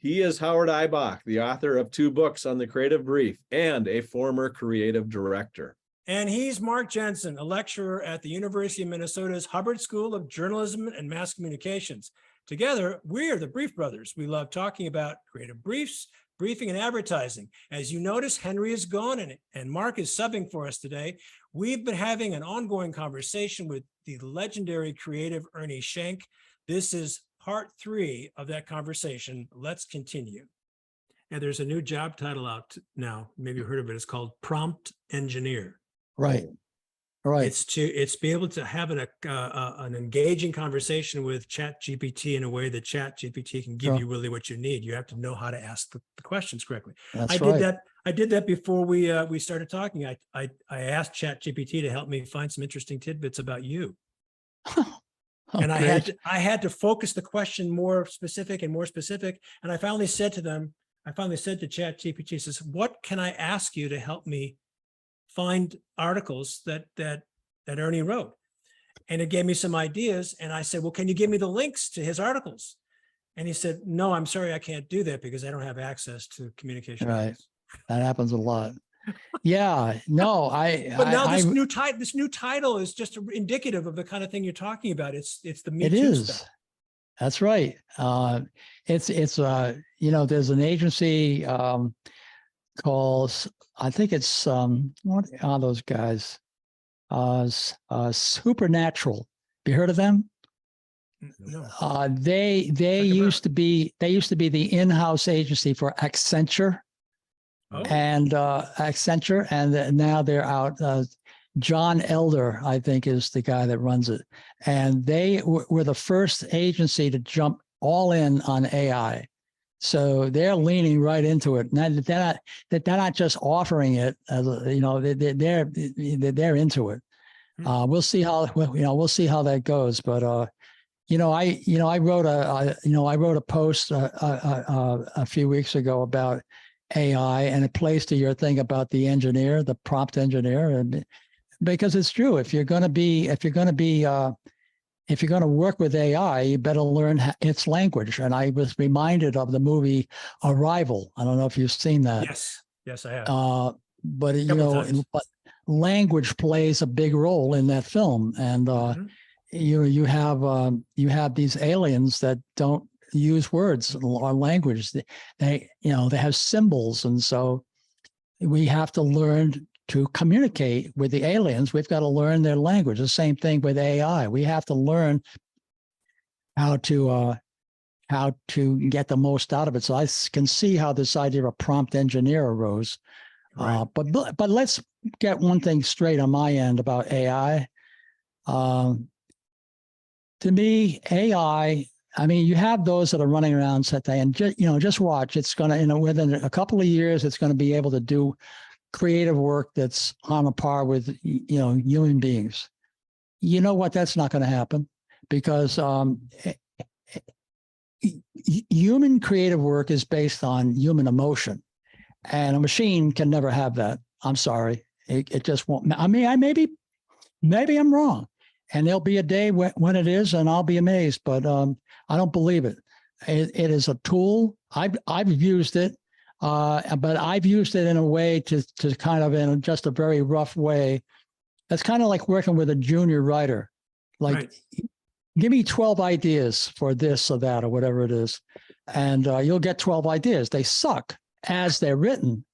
He is Howard Eibach, the author of 2 books on the creative brief and a former creative director. And he's Mark Jenson, a lecturer at the University of Minnesota's Hubbard School of Journalism and Mass Communications. Together, we're the Brief Brothers. We love talking about creative briefs, briefing, and advertising. As you notice, Henry is gone and Mark is subbing for us today. We've been having an ongoing conversation with the legendary creative Ernie Schenck. This is part 3 of that conversation. Let's continue. And there's a new job title out now. Maybe you heard of it. It's called prompt engineer. Right. Right. It's be able to have an engaging conversation with ChatGPT in a way that ChatGPT can give you really what you need. You have to know how to ask the questions correctly. That's I did that before we started talking. I asked ChatGPT to help me find some interesting tidbits about you. And I had to focus the question more specific. And I finally said to ChatGPT, says, what can I ask you to help me find articles that Ernie wrote? And it gave me some ideas. And I said, well, can you give me the links to his articles? And he said, no, I'm sorry, I can't do that because I don't have access to communication. Right. That happens a lot. Yeah, no, But now this new title is just indicative of the kind of thing you're talking about. It's the Me Too stuff. That's right. It's there's an agency called, I think it's what are those guys? Supernatural. Have you heard of them? No. They used to be the in-house agency for Accenture. Oh. And Accenture, and now they're out. John Elder, I think, is the guy that runs it. And they were the first agency to jump all in on AI. So they're leaning right into it. They're not just offering it, they're into it. We'll see how that goes. But I wrote a post a few weeks ago about AI, and it plays to your thing about the engineer, the prompt engineer, and because it's true. If you're going to work with AI, you better learn its language. And I was reminded of the movie Arrival. I don't know if you've seen that. Yes, I have. But language plays a big role in that film, and you have these aliens that don't use words or language. They have symbols, and so we have to learn to communicate with the aliens. We've got to learn their language. The same thing with AI. We have to learn how to get the most out of it. So I can see how this idea of a prompt engineer arose. Right. But let's get one thing straight on my end about AI. To me, AI. I mean, you have those that are running around saying, just watch. It's going to, within a couple of years, it's going to be able to do creative work that's on a par with, human beings. You know what? That's not going to happen because human creative work is based on human emotion, and a machine can never have that. I'm sorry. It just won't. I mean, maybe I'm wrong. And there'll be a day when it is, and I'll be amazed. But I don't believe it. It is a tool. I've used it, but I've used it in a way to kind of in just a very rough way. It's kind of like working with a junior writer. Like, give me 12 ideas for this or that or whatever it is, and you'll get 12 ideas. They suck as they're written,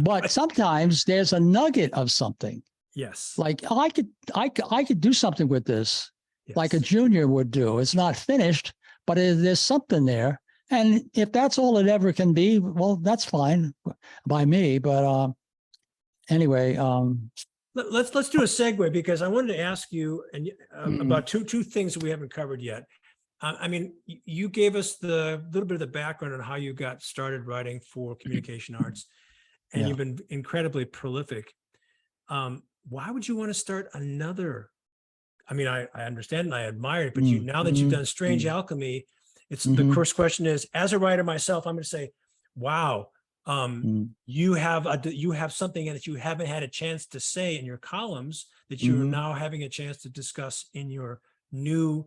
but sometimes there's a nugget of something. Yes. Like I could do something with this, like a junior would do. It's not finished, but there's something there. And if that's all it ever can be, well, that's fine by me. But anyway, let's do a segue, because I wanted to ask you about two things that we haven't covered yet. I mean, you gave us the little bit of the background on how you got started writing for communication arts, and you've been incredibly prolific. Why would you want to start another? I mean, I understand and I admire it, but now that you've done Strange Alchemy, the first question is, as a writer myself, I'm going to say, wow, you have something that you haven't had a chance to say in your columns that you're now having a chance to discuss in your new,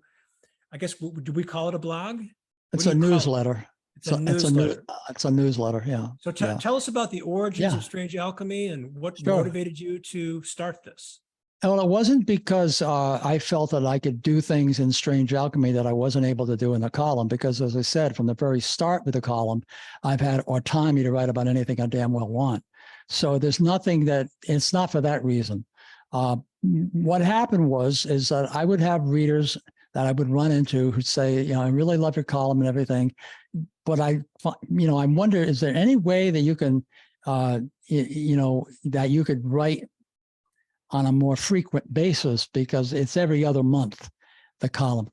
I guess, do we call it a blog? It's a newsletter. It's a newsletter. It's a newsletter. Yeah. So Yeah. tell us about the origins Yeah. of Strange Alchemy and what Sure. motivated you to start this. Well, it wasn't because I felt that I could do things in Strange Alchemy that I wasn't able to do in the column. Because, as I said, from the very start with the column, I've had autonomy to write about anything I damn well want. So there's nothing that it's not for that reason. What happened is that I would have readers that I would run into who'd say, you know, I really love your column and everything, but I wonder, is there any way that you can, that you could write on a more frequent basis, because it's every other month the column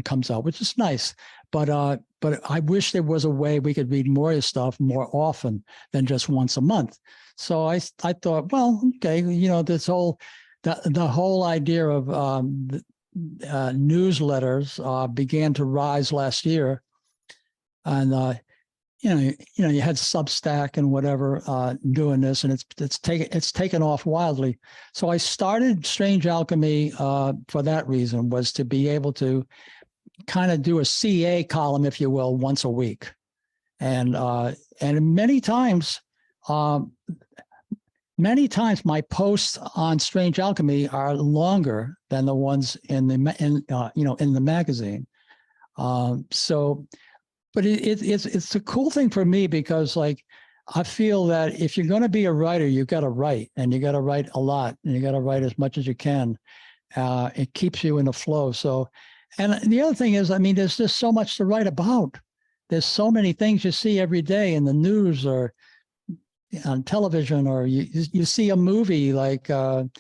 comes out, which is nice. But I wish there was a way we could read more of your stuff more often than just once a month. So I thought, well, okay, this the whole idea of newsletters began to rise last year, and you had Substack and whatever doing this, and it's taken off wildly. So I started Strange Alchemy for that reason, was to be able to kind of do a CA column, if you will, once a week, and many times my posts on Strange Alchemy are longer than the ones in the magazine. But it's a cool thing for me, because like I feel that if you're going to be a writer, you've got to write, and you got to write a lot, and you got to write as much as you can. It keeps you in the flow. So, and the other thing is, there's just so much to write about. There's so many things you see every day in the news or on television, or you see a movie like The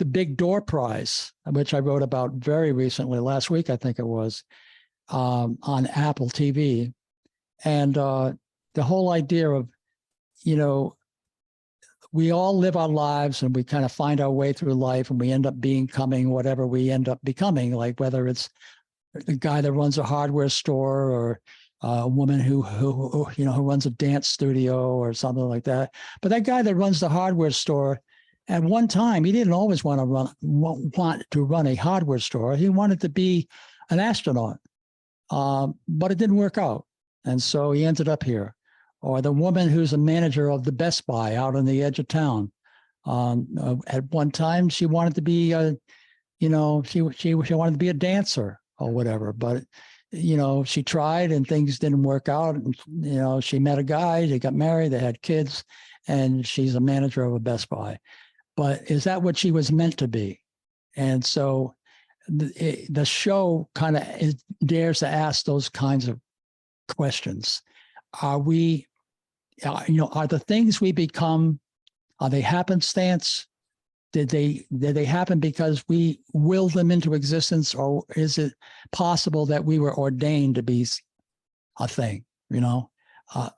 Big Door Prize, which I wrote about very recently, last week I think it was, on Apple TV, and the whole idea of, we all live our lives and we kind of find our way through life, and we end up becoming whatever we end up becoming, like whether it's the guy that runs a hardware store, or a woman who runs a dance studio or something like that. But that guy that runs the hardware store, at one time, he didn't always want to run a hardware store. He wanted to be an astronaut, but it didn't work out, and so he ended up here. Or the woman who's a manager of the Best Buy out on the edge of town. At one time, she wanted to be, she wanted to be a dancer or whatever, but she tried and things didn't work out. And, she met a guy, they got married, they had kids, and she's a manager of a Best Buy. But is that what she was meant to be? And so the show kind of dares to ask those kinds of questions. Are we, are the things we become, are they happenstance? Did they happen because we willed them into existence, or is it possible that we were ordained to be a thing, a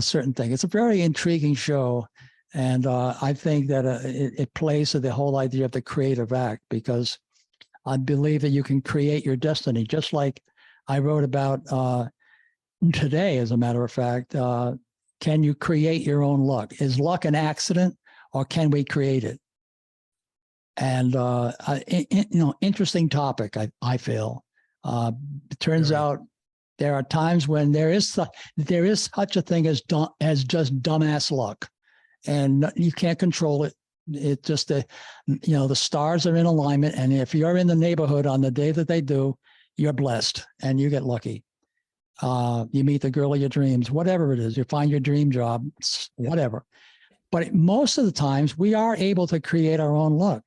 certain thing? It's a very intriguing show. And I think that it plays to the whole idea of the creative act, because I believe that you can create your destiny, just like I wrote about today, as a matter of fact. Can you create your own luck? Is luck an accident, or can we create it? And interesting topic. I feel. It turns out there are times when there is such a thing as just dumbass luck, and you can't control it. It just the stars are in alignment, and if you're in the neighborhood on the day that they do, you're blessed and you get lucky. You meet the girl of your dreams, whatever it is, you find your dream job, whatever. But most of the times we are able to create our own luck,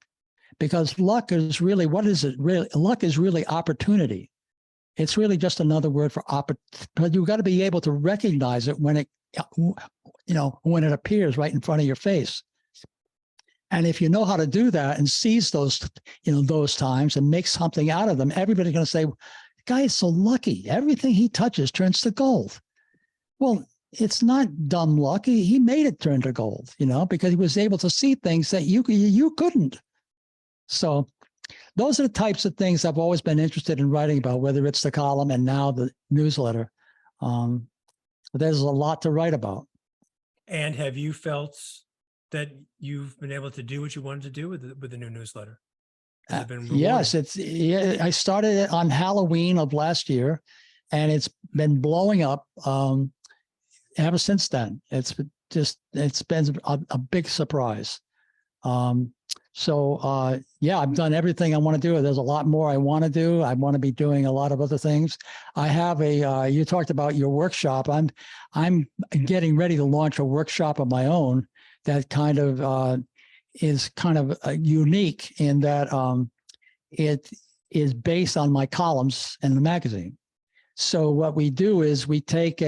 because luck is really, what is it really? Luck is really opportunity. It's really just another word for opportunity, but you've got to be able to recognize it when it appears right in front of your face. And if you know how to do that and seize those times and make something out of them, everybody's going to say, guy is so lucky. Everything he touches turns to gold. Well, it's not dumb luck. He made it turn to gold, because he was able to see things that you couldn't. So those are the types of things I've always been interested in writing about, whether it's the column and now the newsletter. There's a lot to write about. And have you felt that you've been able to do what you wanted to do with the new newsletter? Yes, I started it on Halloween of last year, and it's been blowing up ever since then. It's been a big surprise. Yeah, I've done everything I want to do. There's a lot more I want to do. I want to be doing a lot of other things. I have you talked about your workshop. I'm getting ready to launch a workshop of my own that kind of is kind of unique in that it is based on my columns in the magazine. So what we do is we take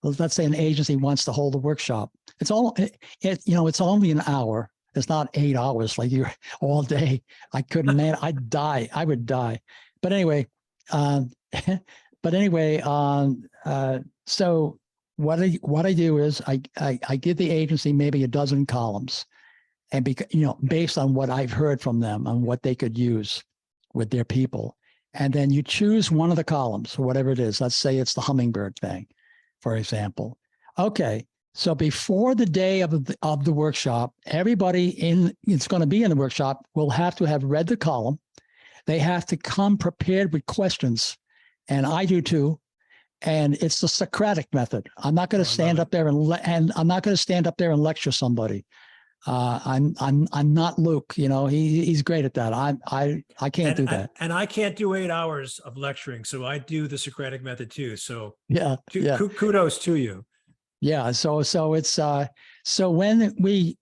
let's say an agency wants to hold a workshop. It's only an hour. It's not 8 hours like you're all day. I couldn't, man, I'd die. I would die. But anyway, so what I do is I give the agency maybe a dozen columns, and based on what I've heard from them on what they could use with their people. And then you choose one of the columns or whatever it is. Let's say it's the hummingbird thing, for example. Okay. So before the day of the workshop, everybody it's going to be in the workshop will have to have read the column. They have to come prepared with questions, and I do too. And it's the Socratic method. I'm not going to stand up there and I'm not going to stand up there and lecture somebody. I'm not Luke. He's great at that. I can't do that. And I can't do 8 hours of lecturing, so I do the Socratic method too. So yeah. Kudos to you. Yeah. So when we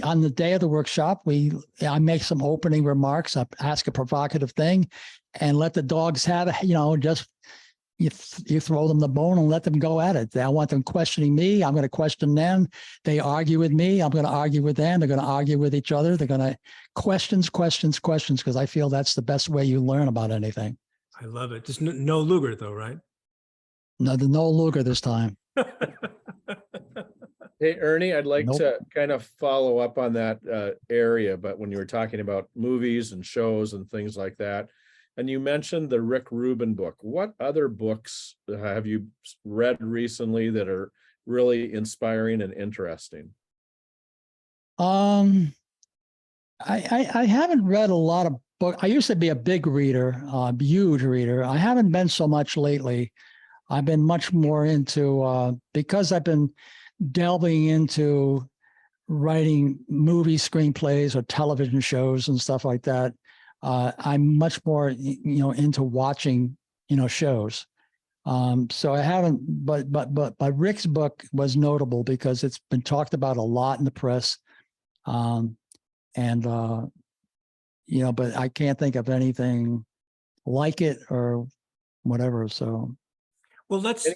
on the day of the workshop, I make some opening remarks. I ask a provocative thing, and let the dogs have it. Just you throw them the bone and let them go at it. I want them questioning me. I'm going to question them. They argue with me. I'm going to argue with them. They're going to argue with each other. They're going to questions, because I feel that's the best way you learn about anything. I love it. Just no Luger though, right? No Luger this time. Hey, Ernie, I'd like Nope. to kind of follow up on that area, but when you were talking about movies and shows and things like that, and you mentioned the Rick Rubin book, what other books have you read recently that are really inspiring and interesting? I haven't read a lot of books. I used to be a big reader, huge reader. I haven't been so much lately. I've been much more into, because I've been delving into writing movie screenplays or television shows and stuff like that. I'm much more, into watching, shows. So I haven't, but Rick's book was notable because it's been talked about a lot in the press. But I can't think of anything like it or whatever. So. Well, let's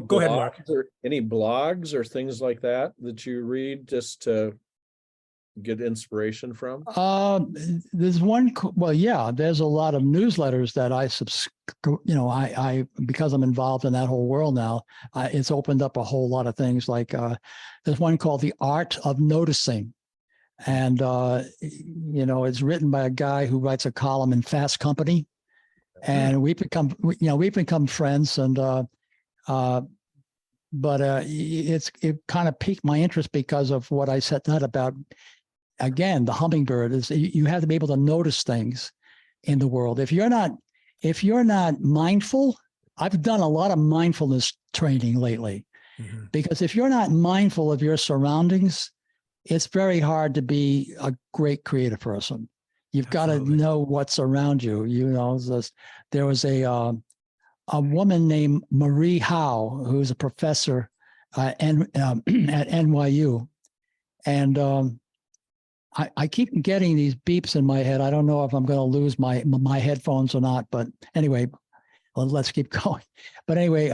go ahead, Mark. Any blogs or things like that you read just to get inspiration from? There's one. Well, yeah, there's a lot of newsletters that I I because I'm involved in that whole world now. It's opened up a whole lot of things. Like there's one called The Art of Noticing, and it's written by a guy who writes a column in Fast Company, and we've become friends. And it kind of piqued my interest because of what I said that about. Again, the hummingbird is you have to be able to notice things in the world. If you're not mindful, I've done a lot of mindfulness training lately, because if you're not mindful of your surroundings, it's very hard to be a great creative person. You've got to know what's around you. There was a woman named Marie Howe, who's a professor at NYU, and I keep getting these beeps in my head. I don't know if I'm going to lose my headphones or not, but anyway, let's keep going. But anyway,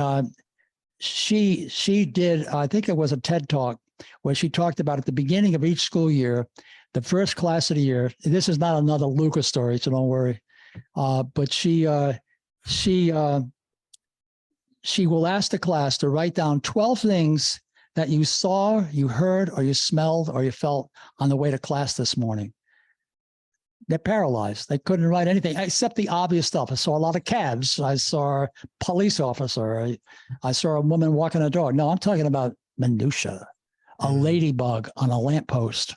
she did, I think it was a TED Talk where she talked about at the beginning of each school year, the first class of the year. This is not another Lucas story, so don't worry. But she will ask the class to write down 12 things that you saw, you heard, or you smelled, or you felt on the way to class this morning. They're paralyzed. They couldn't write anything except the obvious stuff. I saw a lot of cabs. I saw a police officer. I saw a woman walking a dog. No, I'm talking about minutia. A ladybug on a lamppost.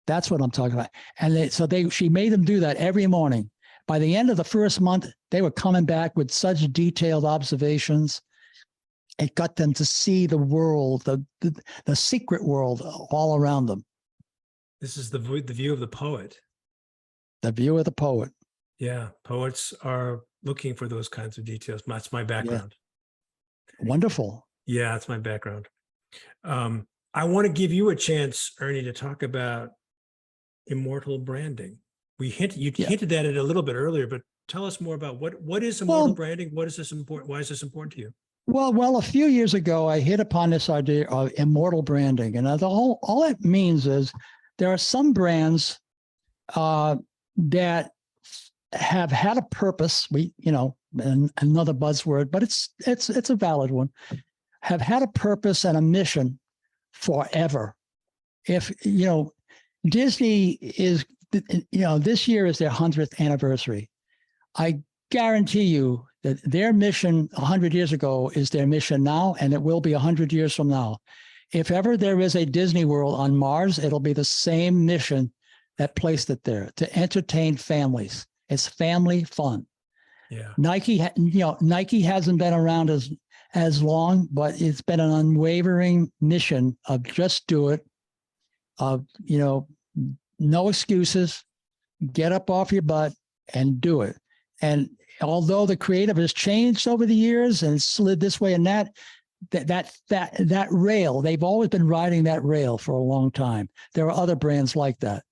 That's what I'm talking about. And she made them do that every morning. By the end of the first month, they were coming back with such detailed observations. It got them to see the world, the secret world all around them. This is the view of the poet. The view of the poet. Yeah, poets are looking for those kinds of details. That's my background. Yeah. Wonderful. Yeah, that's my background. I want to give you a chance, Ernie, to talk about immortal branding. You hinted at it a little bit earlier, but tell us more about what is immortal branding? What is this important? Why is this important to you? Well, a few years ago, I hit upon this idea of immortal branding, and all that means is there are some brands that have had a purpose. Another buzzword, but it's a valid one. Have had a purpose and a mission forever. If Disney is, this year is their 100th anniversary. I guarantee you that their mission 100 years ago is their mission now, and it will be 100 years from now. If ever there is a Disney World on Mars, it'll be the same mission that placed it there, to entertain families. It's family fun. Yeah. Nike hasn't been around as long, but it's been an unwavering mission of just do it, of, no excuses, get up off your butt and do it. And although the creative has changed over the years and slid this way and that rail, they've always been riding that rail for a long time. There are other brands like that.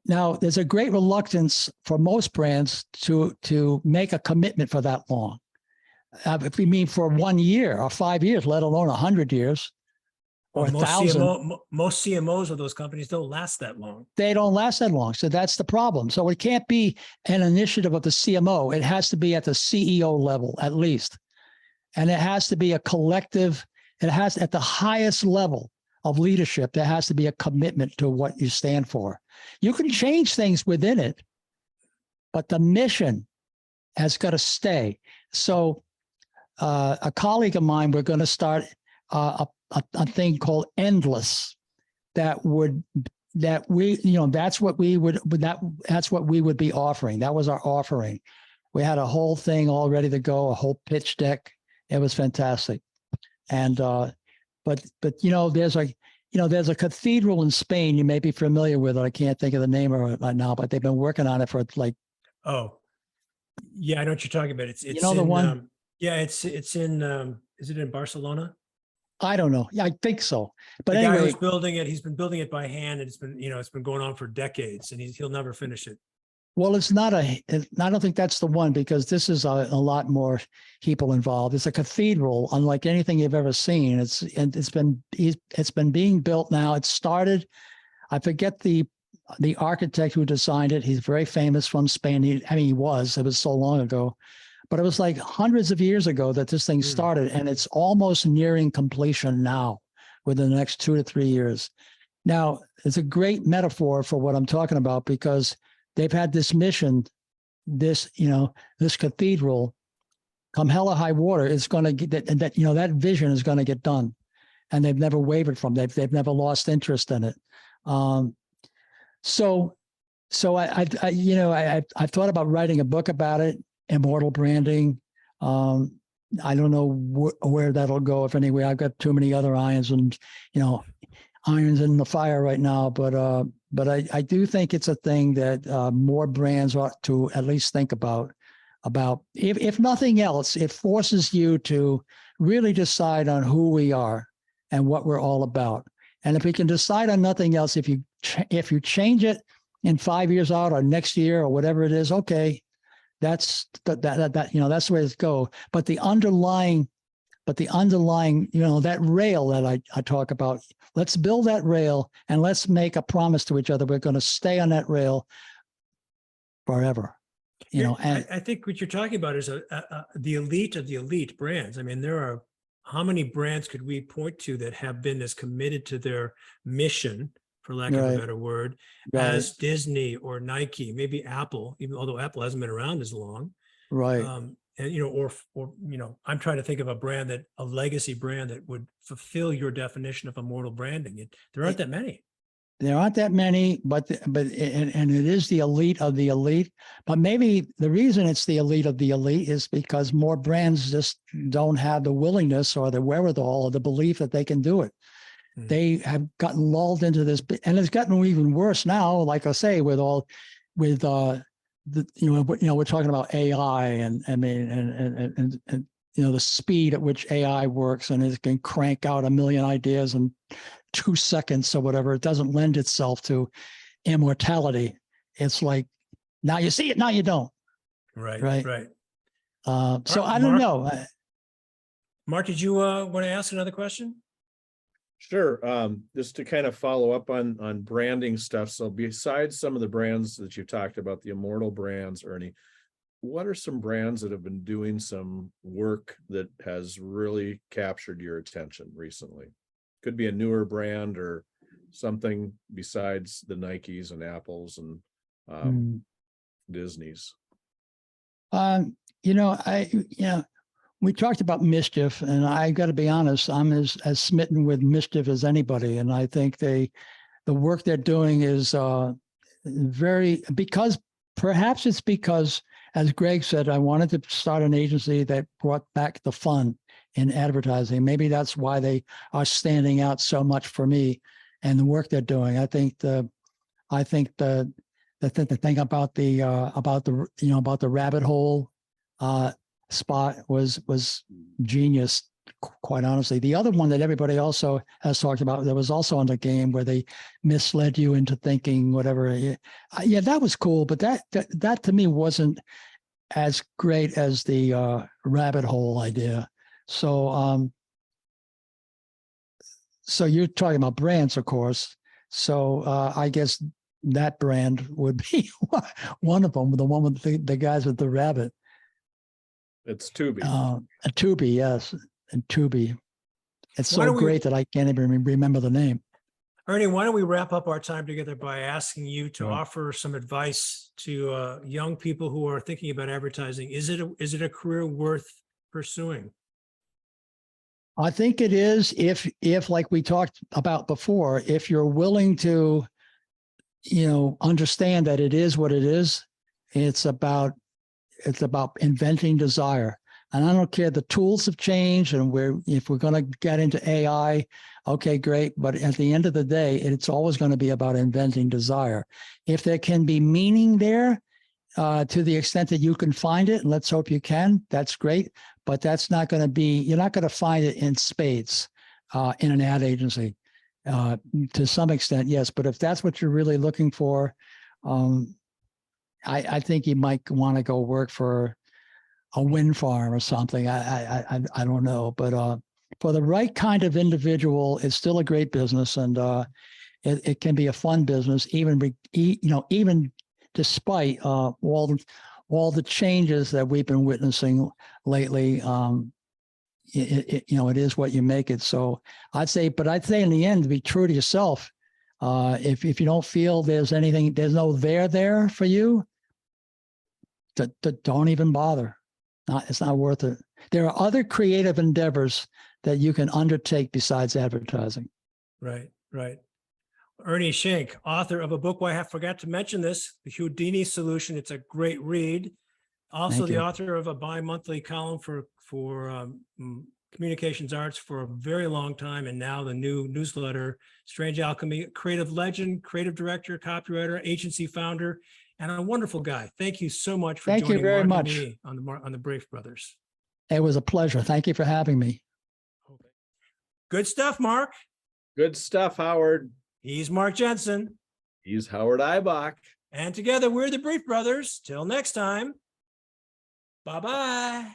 Now, there's a great reluctance for most brands to make a commitment for that long. If we mean for 1 year or 5 years, let alone 100 years or 1,000. Most CMOs of those companies don't last that long. They don't last that long. So that's the problem. So it can't be an initiative of the CMO. It has to be at the CEO level, at least. And it has to be a collective. It has, at the highest level of leadership, there has to be a commitment to what you stand for. You can change things within it, but the mission has got to stay. So a colleague of mine, we're going to start a thing called Endless that's what we would be offering. That was our offering. We had a whole thing all ready to go, a whole pitch deck. It was fantastic. And but there's a cathedral in Spain you may be familiar with it. I can't think of the name of it right now, but they've been working on it for like. Oh, yeah, I know what you're talking about. It's the one. It's in. Is it in Barcelona? I don't know. Yeah, I think so. But the anyway, guy who's building it, he's been building it by hand, and it's been going on for decades, and he'll never finish it. Well, I don't think that's the one, because this is a lot more people involved. It's a cathedral, unlike anything you've ever seen. It's been being built now. It started, I forget the architect who designed it. He's very famous from Spain. It was so long ago, but it was like hundreds of years ago that this thing started, and it's almost nearing completion now within the next 2 to 3 years. Now, it's a great metaphor for what I'm talking about, because they've had this mission, this cathedral, come hell or high water, it's going to get that vision is going to get done, and they've never wavered from it. They've never lost interest in it. So I've thought about writing a book about it, immortal branding. I don't know where that'll go, if anyway. I've got too many other irons in the fire right now, but I do think it's a thing that more brands ought to at least think about. If nothing else, it forces you to really decide on who we are and what we're all about. And if we can decide on nothing else, if you change it in 5 years out or next year or whatever it is, okay, that's the way it goes. But the underlying, that rail that I talk about, let's build that rail and let's make a promise to each other. We're going to stay on that rail forever. And I think what you're talking about is the elite of the elite brands. I mean, how many brands could we point to that have been as committed to their mission, for lack of a better word, as Disney or Nike, maybe Apple, even although Apple hasn't been around as long. Right. And I'm trying to think of a legacy brand that would fulfill your definition of immortal branding. There aren't that many. There aren't that many, but and it is the elite of the elite. But maybe the reason it's the elite of the elite is because more brands just don't have the willingness or the wherewithal or the belief that they can do it. Mm. They have gotten lulled into this, and it's gotten even worse now. Like I say, with we're talking about AI, and I mean, and the speed at which AI works, and it can crank out a million ideas in 2 seconds or whatever. It doesn't lend itself to immortality. It's like, now you see it, now you don't. Right. Right. Right. So I don't know. Mark, did you want to ask another question? Sure. Just to kind of follow up on branding stuff. So besides some of the brands that you talked about, the immortal brands, Ernie, what are some brands that have been doing some work that has really captured your attention recently? Could be a newer brand or something besides the Nikes and Apples and Disney's. We talked about Mischief, and I got to be honest, I'm as smitten with Mischief as anybody. And I think the work they're doing is perhaps it's because, as Greg said, I wanted to start an agency that brought back the fun in advertising. Maybe that's why they are standing out so much for me and the work they're doing. I think the thing about the rabbit hole spot was genius, quite honestly. The other one that everybody also has talked about, that was also on the game, where they misled you into thinking whatever. Yeah, that was cool, but that to me wasn't as great as the rabbit hole idea. So you're talking about brands, of course. So I guess that brand would be one of them, the one with the guys with the rabbit. It's Tubi. A Tubi, yes, and Tubi. It's so great that I can't even remember the name. Ernie, why don't we wrap up our time together by asking you to offer some advice to young people who are thinking about advertising? Is it a career worth pursuing? I think it is, if like we talked about before, if you're willing to, understand that it is what it is. It's about inventing desire. And I don't care, the tools have changed, and if we're going to get into AI, okay, great. But at the end of the day, it's always going to be about inventing desire. If there can be meaning there, to the extent that you can find it, and let's hope you can, that's great. But that's not going to be, you're not going to find it in spades in an ad agency. To some extent, yes. But if that's what you're really looking for, I think you might want to go work for a wind farm or something. I don't know, but for the right kind of individual, it's still a great business, and it can be a fun business, even despite all the changes that we've been witnessing lately. It is what you make it. So I'd say in the end, to be true to yourself. If you don't feel there's no there for you, don't even bother. It's not worth it. There are other creative endeavors that you can undertake besides advertising. Right. Ernie Schenck, author of a book, I forgot to mention this, The Houdini Solution. It's a great read. Also the author of a bi-monthly column for communications arts for a very long time, and now the new newsletter, Strange Alchemy, creative legend, creative director, copywriter, agency founder, and a wonderful guy. Thank you so much for joining Mark and me on the Brave Brothers. It was a pleasure. Thank you for having me. Good stuff, Mark. Good stuff, Howard. He's Mark Jenson. He's Howard Eibach. And together we're the Brief Brothers. Till next time. Bye-bye.